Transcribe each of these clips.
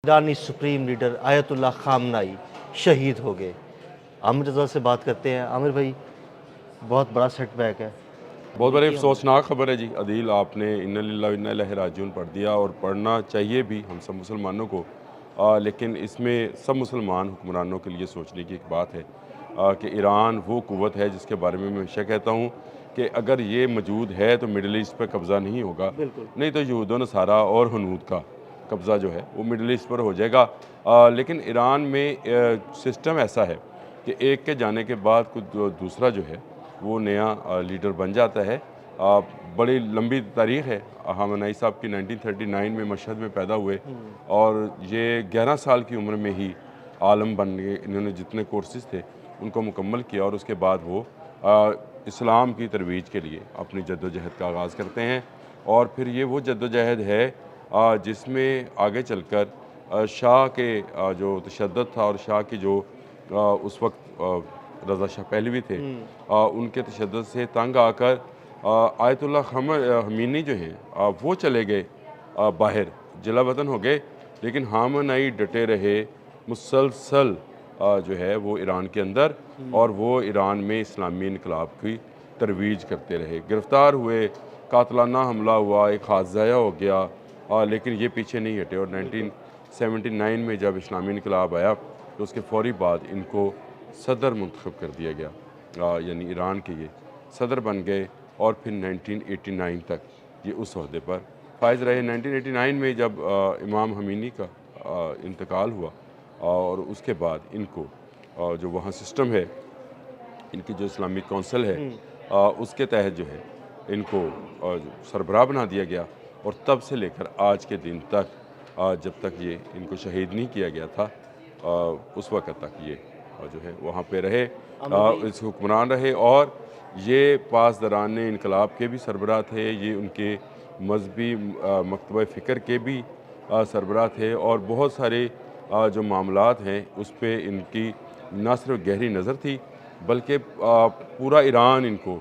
ایرانی supreme leader آیت اللہ خامنائی شہید ہو گئے۔ عامر رضا سے بات کرتے ہیں۔ عامر بھائی، بہت بڑا سیٹ بیک ہے۔ بہت بڑی افسوسناک خبر ہے جی عدیل، آپ نے انا للہ و انا الیہ راجعون پڑھ دیا، اور پڑھنا چاہیے بھی ہم سب مسلمانوں کو، لیکن اس میں سب مسلمان حکمرانوں کے لیے سوچنے کی ایک بات ہے کہ ایران وہ قوت ہے جس کے بارے میں ہمیشہ کہتا ہوں کہ اگر یہ موجود ہے تو مڈل ایسٹ پہ قبضہ نہیں ہوگا، بالکل نہیں تو یہود و نصارہ اور ہنود کا قبضہ جو ہے وہ مڈل ایسٹ پر ہو جائے گا۔ لیکن ایران میں سسٹم ایسا ہے کہ ایک کے جانے کے بعد کچھ دوسرا جو ہے وہ نیا لیڈر بن جاتا ہے۔ بڑی لمبی تاریخ ہے۔ خامنائی صاحب کی 1939 میں مشہد میں پیدا ہوئے، اور یہ 11 سال کی عمر میں ہی عالم بن گئے۔ انہوں نے جتنے کورسز تھے ان کو مکمل کیا، اور اس کے بعد وہ اسلام کی ترویج کے لیے اپنی جد و جہد کا آغاز کرتے ہیں۔ اور پھر یہ وہ جد و جہد ہے جس میں آگے چل کر شاہ کے جو تشدد تھا، اور شاہ کی جو اس وقت رضا شاہ پہلوی تھے، ان کے تشدد سے تنگ آ کر آیت اللہ خمینی جو ہیں وہ چلے گئے باہر، جلا وطن ہو گئے، لیکن خامنائی ڈٹے رہے مسلسل جو ہے وہ ایران کے اندر، اور وہ ایران میں اسلامی انقلاب کی ترویج کرتے رہے۔ گرفتار ہوئے، قاتلانہ حملہ ہوا، ایک ہاتھ ضائع ہو گیا، لیکن یہ پیچھے نہیں ہٹے، اور 1979 میں جب اسلامی انقلاب آیا تو اس کے فوری بعد ان کو صدر منتخب کر دیا گیا، یعنی ایران کے یہ صدر بن گئے، اور پھر 1989 تک یہ اس عہدے پر فائز رہے۔ 1989 میں جب امام خمینی کا انتقال ہوا، اور اس کے بعد ان کو جو وہاں سسٹم ہے، ان کی جو اسلامی کونسل ہے، اس کے تحت جو ہے ان کو سربراہ بنا دیا گیا، اور تب سے لے کر آج کے دن تک جب تک یہ ان کو شہید نہیں کیا گیا تھا، اس وقت تک یہ جو ہے وہاں پہ رہے، اس حکمران رہے، اور یہ پاسداران انقلاب کے بھی سربراہ تھے، یہ ان کے مذہبی مکتبہ فکر کے بھی سربراہ تھے، اور بہت سارے جو معاملات ہیں اس پہ ان کی نہ صرف گہری نظر تھی، بلکہ پورا ایران ان کو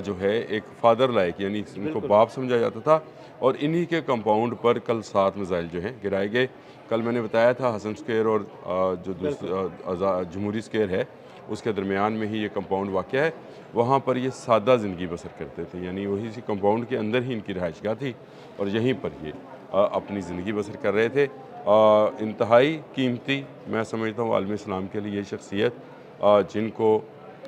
جو ہے ایک فادر لائک، یعنی ان کو باپ سمجھا جاتا تھا۔ اور انہی کے کمپاؤنڈ پر کل 7 میزائل جو ہیں گرائے گئے۔ کل میں نے بتایا تھا حسن اسکوائر اور جو جمہوری اسکوائر ہے اس کے درمیان میں ہی یہ کمپاؤنڈ واقع ہے، وہاں پر یہ سادہ زندگی بسر کرتے تھے، یعنی وہی سی کمپاؤنڈ کے اندر ہی ان کی رہائش گاہ تھی، اور یہیں پر یہ اپنی زندگی بسر کر رہے تھے۔ انتہائی قیمتی میں سمجھتا ہوں عالم اسلام کے لیے یہ شخصیت، جن کو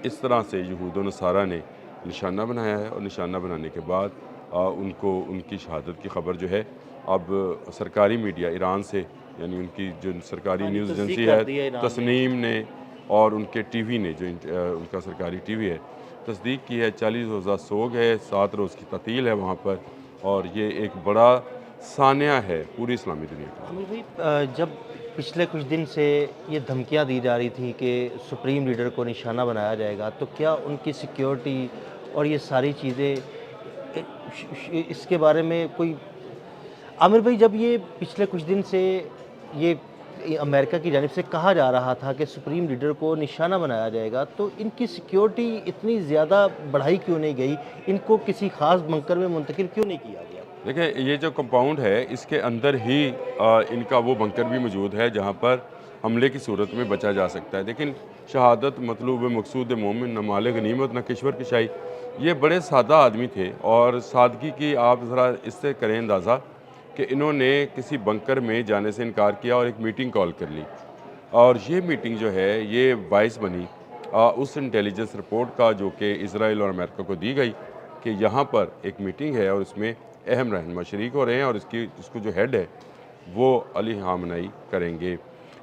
اس طرح سے یہود و نصارہ نے نشانہ بنایا ہے، اور نشانہ بنانے کے بعد ان کو ان کی شہادت کی خبر جو ہے اب سرکاری میڈیا ایران سے، یعنی ان کی جو سرکاری نیوز ایجنسی ہے تسنیم نے، اور ان کے ٹی وی نے، جو ان کا سرکاری ٹی وی ہے، تصدیق کی ہے۔ 40 روزہ سوگ ہے، 7 روز کی تعطیل ہے وہاں پر، اور یہ ایک بڑا سانحہ ہے پوری اسلامی دنیا کا۔ عامر بھائی، جب پچھلے کچھ دن سے یہ دھمکیاں دی جا رہی تھیں کہ سپریم لیڈر کو نشانہ بنایا جائے گا، تو کیا ان کی سیکیورٹی اور یہ ساری چیزیں اس کے بارے میں کوئی عامر بھائی، جب یہ پچھلے کچھ دن سے یہ امریکہ کی جانب سے کہا جا رہا تھا کہ سپریم لیڈر کو نشانہ بنایا جائے گا، تو ان کی سیکیورٹی اتنی زیادہ بڑھائی کیوں نہیں گئی؟ ان کو کسی خاص بنکر میں منتقل کیوں نہیں کیا گیا؟ دیکھیں، یہ جو کمپاؤنڈ ہے اس کے اندر ہی ان کا وہ بنکر بھی موجود ہے جہاں پر حملے کی صورت میں بچا جا سکتا ہے۔ لیکن شہادت مطلوب مقصود مومن، نہ مال غنیمت نہ کشور کشائی، یہ بڑے سادہ آدمی تھے، اور سادگی کی آپ ذرا اس سے کریں اندازہ کہ انہوں نے کسی بنکر میں جانے سے انکار کیا اور ایک میٹنگ کال کر لی، اور یہ میٹنگ جو ہے یہ باعث بنی اس انٹیلیجنس رپورٹ کا جو کہ اسرائیل اور امریکہ کو دی گئی کہ یہاں پر ایک میٹنگ ہے، اور اس میں اہم رہنما شریک ہو رہے ہیں، اور اس کو جو ہیڈ ہے وہ علی خامنائی کریں گے۔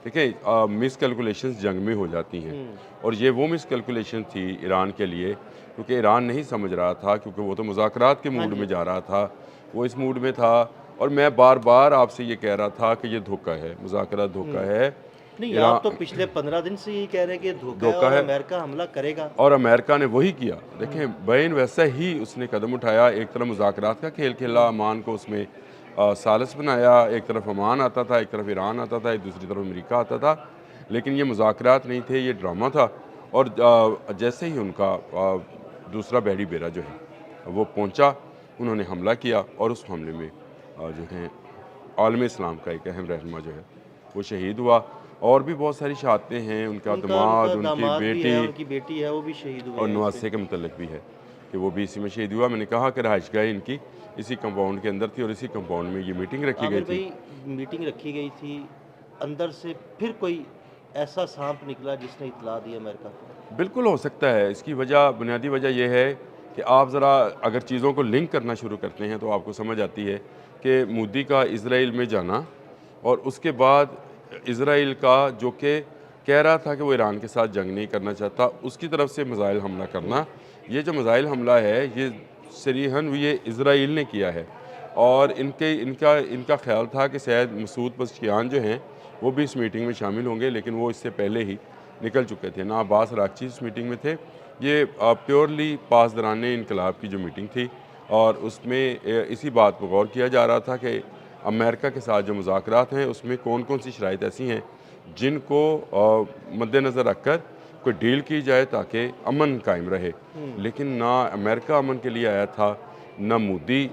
دیکھیں، مس کیلکولیشنز جنگ میں ہو جاتی ہیں، اور یہ وہ مس کیلکولیشن تھی ایران کے لیے، کیونکہ ایران نہیں سمجھ رہا تھا، کیونکہ وہ تو مذاکرات کے موڈ میں جا رہا تھا، وہ اس موڈ میں تھا، اور میں بار بار آپ سے یہ کہہ رہا تھا کہ یہ دھوکہ ہے، مذاکرات دھوکہ ہے۔ نہیں، آپ تو پچھلے 15 دن سے یہ کہہ رہے ہیں کہ دھوکہ ہے اور امریکہ حملہ کرے گا، اور امریکہ نے وہی کیا۔ دیکھیں، بین ویسا ہی اس نے قدم اٹھایا، ایک طرف مذاکرات کا کھیل کھیلا، امان کو اس میں ثالث بنایا، ایک طرف امان آتا تھا، ایک طرف ایران آتا تھا، ایک دوسری طرف امریکہ آتا تھا، لیکن یہ مذاکرات نہیں تھے، یہ ڈرامہ تھا۔ اور جیسے ہی ان کا دوسرا بحری بیڑا جو ہے وہ پہنچا، انہوں نے حملہ کیا، اور اس حملے میں جو ہے عالم اسلام کا ایک اہم رہنما جو ہے وہ شہید ہوا. اور بھی بہت ساری شہادتیں ہیں, ان کا داماد, ان کی بیٹی ہے وہ بھی شہید ہوئی اور نواسے کے متعلق بھی ہے کہ وہ بھی اسی میں شہید ہوا. میں نے کہا کہ رہائش گاہ ان کی اسی کمپاؤنڈ کے اندر تھی اور اسی کمپاؤنڈ میں یہ میٹنگ رکھی گئی تھی. میٹنگ رکھی گئی تھی, اندر سے پھر کوئی ایسا سانپ نکلا جس نے اطلاع دی امریکہ کو؟ بالکل ہو سکتا ہے. اس کی وجہ, بنیادی وجہ یہ ہے کہ آپ ذرا اگر چیزوں کو لنک کرنا شروع کرتے ہیں تو آپ کو سمجھ آتی ہے کہ مودی کا اسرائیل میں جانا اور اس کے بعد اسرائیل کا جو کہ کہہ رہا تھا کہ وہ ایران کے ساتھ جنگ نہیں کرنا چاہتا, اس کی طرف سے میزائل حملہ کرنا. یہ جو میزائل حملہ ہے یہ صریحاً یہ اسرائیل نے کیا ہے اور ان کا خیال تھا کہ شاید مسعود پزشکیان جو ہیں وہ بھی اس میٹنگ میں شامل ہوں گے, لیکن وہ اس سے پہلے ہی نکل چکے تھے. نا عباس راکچی اس میٹنگ میں تھے. یہ پیورلی پاسداران انقلاب کی جو میٹنگ تھی اور اس میں اسی بات پر غور کیا جا رہا تھا کہ امریکہ کے ساتھ جو مذاکرات ہیں اس میں کون کون سی شرائط ایسی ہیں جن کو مد نظر رکھ کر کوئی ڈیل کی جائے تاکہ امن قائم رہے. لیکن نہ امریکہ امن کے لیے آیا تھا, نہ مودی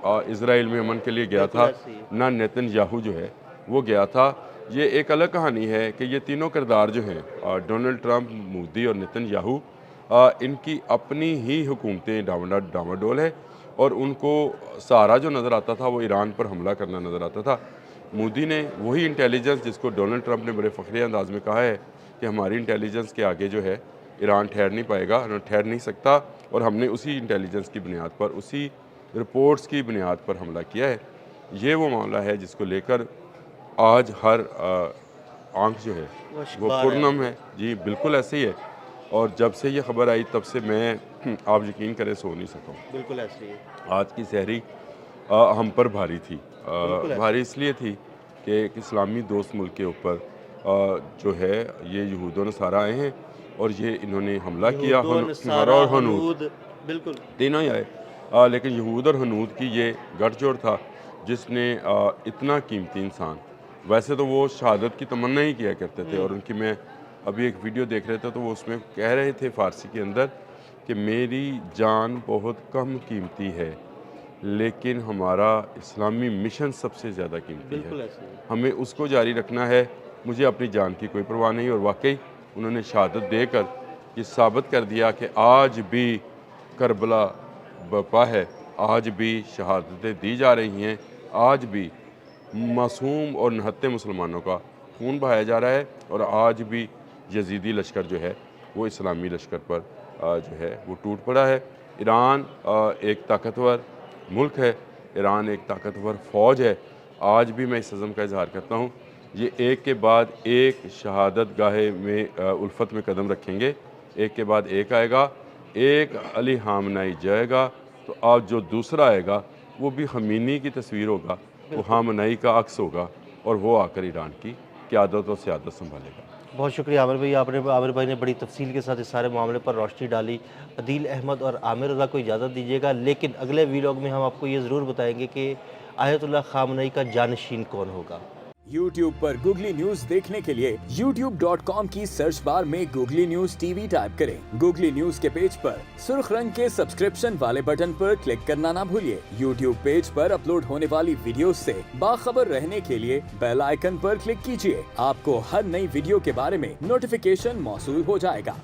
اسرائیل میں امن کے لیے گیا تھا, نہ نیتن یاہو جو ہے وہ گیا تھا. یہ ایک الگ کہانی ہے کہ یہ تینوں کردار جو ہیں ڈونلڈ ٹرمپ, مودی اور نیتن یاہو, ان کی اپنی ہی حکومتیں ڈاواڈول ہے اور ان کو سہارا جو نظر آتا تھا وہ ایران پر حملہ کرنا نظر آتا تھا. مودی نے وہی انٹیلیجنس جس کو ڈونلڈ ٹرمپ نے بڑے فخریہ انداز میں کہا ہے کہ ہماری انٹیلیجنس کے آگے جو ہے ایران ٹھہر نہیں پائے گا, ٹھہر نہیں سکتا, اور ہم نے اسی انٹیلیجنس کی بنیاد پر, اسی رپورٹس کی بنیاد پر حملہ کیا ہے. یہ وہ معاملہ ہے جس کو لے کر آج ہر آنکھ جو ہے وہ پرنم ہے. جی بالکل ایسے ہی ہے, اور جب سے یہ خبر آئی تب سے میں, آپ یقین کریں, سو نہیں سکا. بالکل ایسے ہی ہے. آج کی سحری ہم پر بھاری تھی. بھاری اس لیے تھی کہ ایک اسلامی دوست ملک کے اوپر جو ہے یہ یہود و نصارہ آئے ہیں اور یہ انہوں نے حملہ کیا. اور ہنود بالکل تینوں ہی آئے, لیکن یہود اور ہنود کی یہ گٹھ جوڑ تھا جس نے اتنا قیمتی انسان, ویسے تو وہ شہادت کی تمنا ہی کیا کرتے تھے, اور ان کی میں ابھی ایک ویڈیو دیکھ رہے تھے تو وہ اس میں کہہ رہے تھے فارسی کے اندر کہ میری جان بہت کم قیمتی ہے لیکن ہمارا اسلامی مشن سب سے زیادہ قیمتی ہے, ہمیں اس کو جاری رکھنا ہے, مجھے اپنی جان کی کوئی پرواہ نہیں. اور واقعی انہوں نے شہادت دے کر یہ ثابت کر دیا کہ آج بھی کربلا برپا ہے, آج بھی شہادتیں دی جا رہی ہیں, آج بھی معصوم اور نہتے مسلمانوں کا خون بہایا جا رہا ہے, اور آج بھی یزیدی لشکر جو ہے وہ اسلامی لشکر پر جو ہے وہ ٹوٹ پڑا ہے. ایران ایک طاقتور ملک ہے, ایران ایک طاقتور فوج ہے. آج بھی میں اس عزم کا اظہار کرتا ہوں, یہ ایک کے بعد ایک شہادت گاہ میں الفت میں قدم رکھیں گے, ایک کے بعد ایک آئے گا, ایک علی خامنائی جائے گا تو آج جو دوسرا آئے گا وہ بھی خمینی کی تصویر ہوگا, وہ خامنائی کا عکس ہوگا, اور وہ آ کر ایران کی قیادت اور سیادت سنبھالے گا. بہت شکریہ عامر بھائی, عامر بھائی نے بڑی تفصیل کے ساتھ اس سارے معاملے پر روشنی ڈالی. عدیل احمد اور عامر رضا کو اجازت دیجیے گا, لیکن اگلے ویلاگ میں ہم آپ کو یہ ضرور بتائیں گے کہ آیت اللہ خامنئی کا جانشین کون ہوگا. YouTube پر گوگلی نیوز دیکھنے کے لیے youtube.com کی سرچ بار میں googly news T V type کریں. گوگلی نیوز کے پیج پر سرخ رنگ کے سبسکرپشن والے بٹن پر کلک کرنا نہ بھولیے. YouTube پیج پر اپلوڈ ہونے والی ویڈیوز سے باخبر رہنے کے لیے بیل آئیکن پر کلک کیجیے. آپ کو ہر نئی ویڈیو کے بارے میں نوٹیفیکیشن موصول ہو جائے گا.